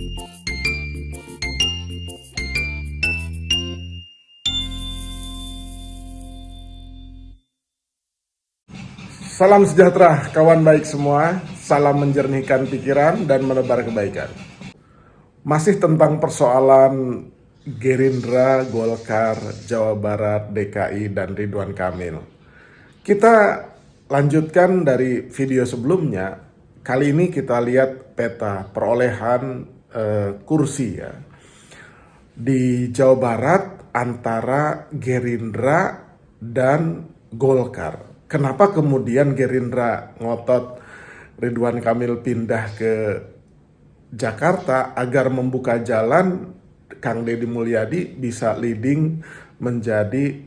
Salam sejahtera kawan baik semua, salam menjernihkan pikiran dan menebar kebaikan. Masih tentang persoalan Gerindra, Golkar, Jawa Barat, DKI, dan Ridwan Kamil. Kita lanjutkan dari video sebelumnya, kali ini kita lihat peta perolehan kursi ya. Di Jawa Barat antara Gerindra dan Golkar. Kenapa kemudian Gerindra ngotot Ridwan Kamil pindah ke Jakarta agar membuka jalan Kang Deddy Mulyadi bisa leading menjadi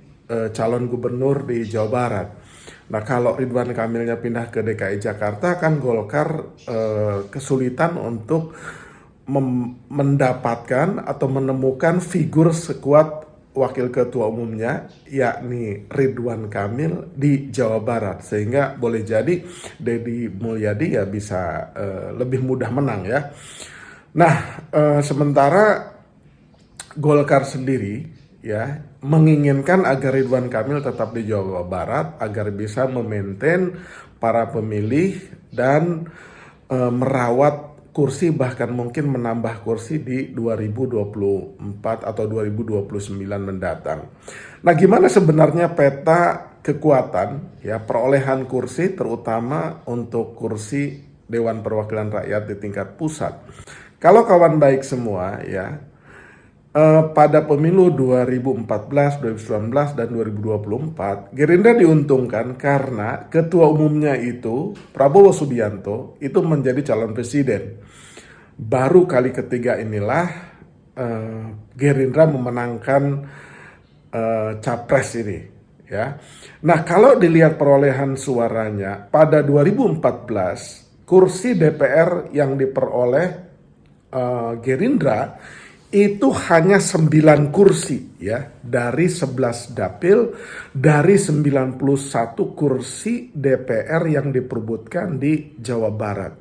calon gubernur di Jawa Barat. Nah, kalau Ridwan Kamilnya pindah ke DKI Jakarta kan Golkar kesulitan untuk mendapatkan atau menemukan figur sekuat wakil ketua umumnya, yakni Ridwan Kamil di Jawa Barat, sehingga boleh jadi Deddy Mulyadi ya bisa lebih mudah menang ya. Nah, sementara Golkar sendiri ya menginginkan agar Ridwan Kamil tetap di Jawa Barat agar bisa memaintain para pemilih dan merawat kursi, bahkan mungkin menambah kursi di 2024 atau 2029 mendatang. Nah, gimana sebenarnya peta kekuatan ya perolehan kursi terutama untuk kursi Dewan Perwakilan Rakyat di tingkat pusat. Kalau kawan baik semua ya, pada pemilu 2014, 2019, dan 2024, Gerindra diuntungkan karena ketua umumnya itu, Prabowo Subianto, itu menjadi calon presiden. Baru kali ketiga inilah Gerindra memenangkan capres ini. Ya. Nah, kalau dilihat perolehan suaranya, pada 2014, kursi DPR yang diperoleh Gerindra itu hanya 9 kursi ya, dari 11 dapil dari 91 kursi DPR yang diperebutkan di Jawa Barat.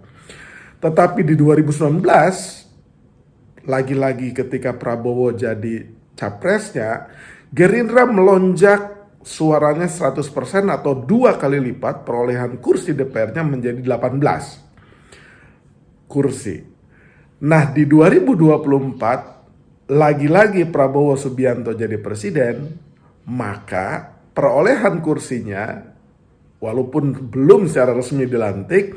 Tetapi di 2019 lagi-lagi ketika Prabowo jadi capresnya, Gerindra melonjak suaranya 100% atau 2 kali lipat perolehan kursi DPR-nya menjadi 18 kursi. Nah, di 2024 lagi-lagi Prabowo Subianto jadi presiden, maka perolehan kursinya walaupun belum secara resmi dilantik,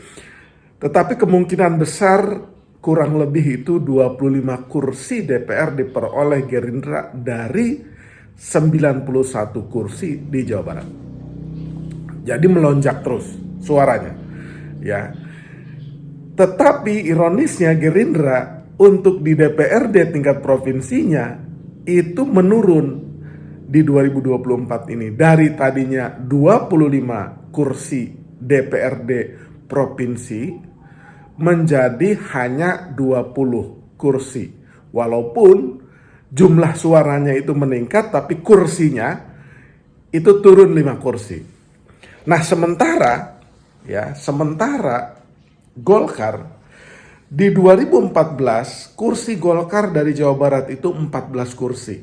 tetapi kemungkinan besar kurang lebih itu 25 kursi DPR diperoleh Gerindra dari 91 kursi di Jawa Barat. Jadi melonjak terus suaranya. Ya. Tetapi ironisnya Gerindra untuk di DPRD tingkat provinsinya itu menurun di 2024 ini. Dari tadinya 25 kursi DPRD provinsi menjadi hanya 20 kursi. Walaupun jumlah suaranya itu meningkat, tapi kursinya itu turun 5 kursi. Nah, sementara Golkar di 2014, kursi Golkar dari Jawa Barat itu 14 kursi.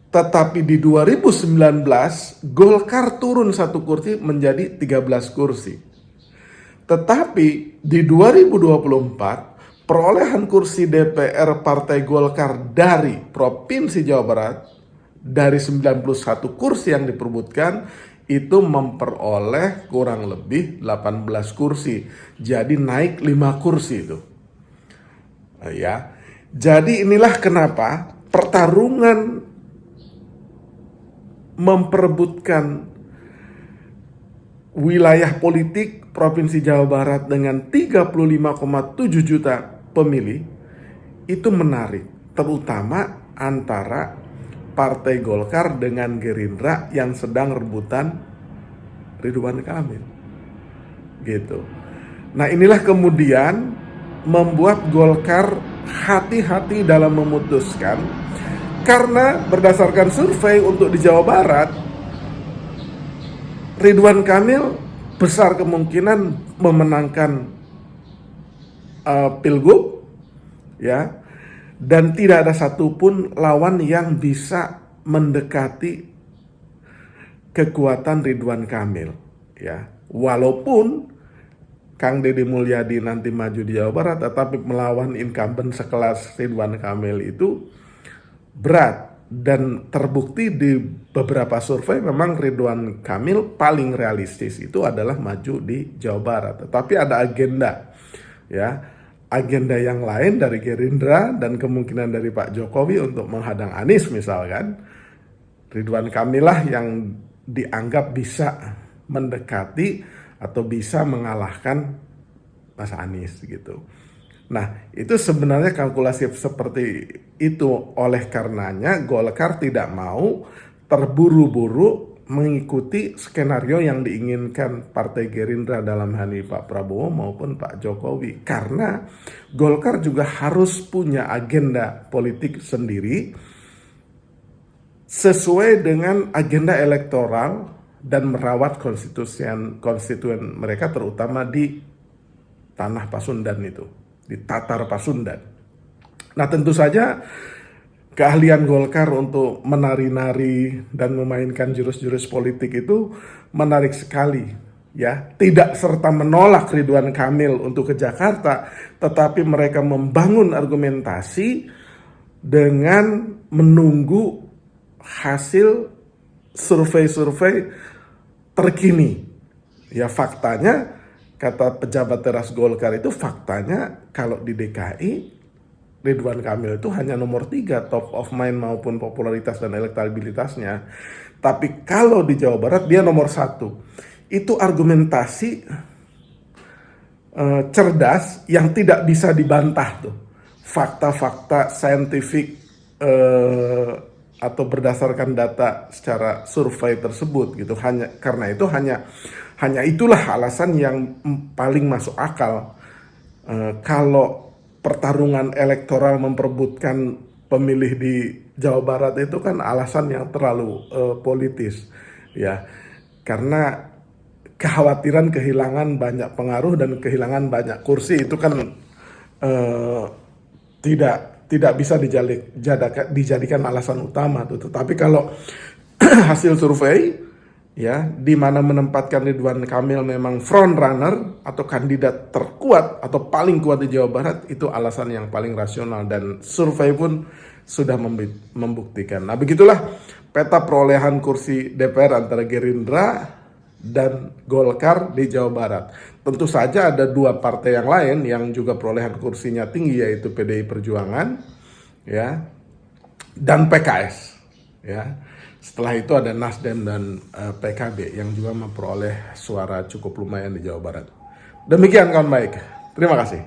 Tetapi di 2019, Golkar turun 1 kursi menjadi 13 kursi. Tetapi di 2024, perolehan kursi DPR Partai Golkar dari Provinsi Jawa Barat, dari 91 kursi yang diperebutkan, itu memperoleh kurang lebih 18 kursi. Jadi naik 5 kursi itu. Ya. Jadi inilah kenapa pertarungan memperebutkan wilayah politik Provinsi Jawa Barat dengan 35,7 juta pemilih itu menarik, terutama antara Partai Golkar dengan Gerindra yang sedang rebutan Ridwan Kamil. Gitu. Nah, inilah kemudian membuat Golkar hati-hati dalam memutuskan, karena berdasarkan survei untuk di Jawa Barat, Ridwan Kamil besar kemungkinan memenangkan Pilgub ya, dan tidak ada satupun lawan yang bisa mendekati kekuatan Ridwan Kamil, ya. Walaupun Kang Deddy Mulyadi nanti maju di Jawa Barat, tetapi melawan incumbent sekelas Ridwan Kamil itu berat, dan terbukti di beberapa survei memang Ridwan Kamil paling realistis itu adalah maju di Jawa Barat. Tetapi ada agenda, ya, agenda yang lain dari Gerindra dan kemungkinan dari Pak Jokowi untuk menghadang Anies misalkan. Ridwan Kamil lah yang dianggap bisa mendekati atau bisa mengalahkan Mas Anies gitu. Nah, itu sebenarnya kalkulasi seperti itu. Oleh karenanya Golkar tidak mau terburu-buru mengikuti skenario yang diinginkan Partai Gerindra, dalam hal ini Pak Prabowo maupun Pak Jokowi. Karena Golkar juga harus punya agenda politik sendiri sesuai dengan agenda elektoral dan merawat konstituen mereka, terutama di tanah Pasundan itu, di Tatar Pasundan. Nah, tentu saja keahlian Golkar untuk menari-nari dan memainkan jurus-jurus politik itu menarik sekali, ya. Tidak serta menolak Ridwan Kamil untuk ke Jakarta, tetapi mereka membangun argumentasi dengan menunggu hasil survei-survei terkini. Ya, faktanya, kata pejabat teras Golkar itu, faktanya kalau di DKI Ridwan Kamil itu hanya nomor 3 top of mind maupun popularitas dan elektabilitasnya. Tapi kalau di Jawa Barat dia nomor 1. Itu argumentasi cerdas yang tidak bisa dibantah tuh. Fakta-fakta saintifik atau berdasarkan data secara survei tersebut gitu. Hanya itulah alasan yang paling masuk akal. Kalau pertarungan elektoral memperebutkan pemilih di Jawa Barat itu kan alasan yang terlalu politis, ya. Karena kekhawatiran kehilangan banyak pengaruh dan kehilangan banyak kursi itu kan tidak bisa dijadikan alasan utama tuh. Tetapi kalau hasil survei, ya, di mana menempatkan Ridwan Kamil memang front runner atau kandidat terkuat atau paling kuat di Jawa Barat, itu alasan yang paling rasional dan survei pun sudah membuktikan. Nah, begitulah peta perolehan kursi DPR antara Gerindra dan Golkar di Jawa Barat. Tentu saja ada 2 partai yang lain yang juga perolehan kursinya tinggi, yaitu PDI Perjuangan, ya, dan PKS, ya. Setelah itu ada Nasdem dan PKB yang juga memperoleh suara cukup lumayan di Jawa Barat. Demikian kawan baik. Terima kasih.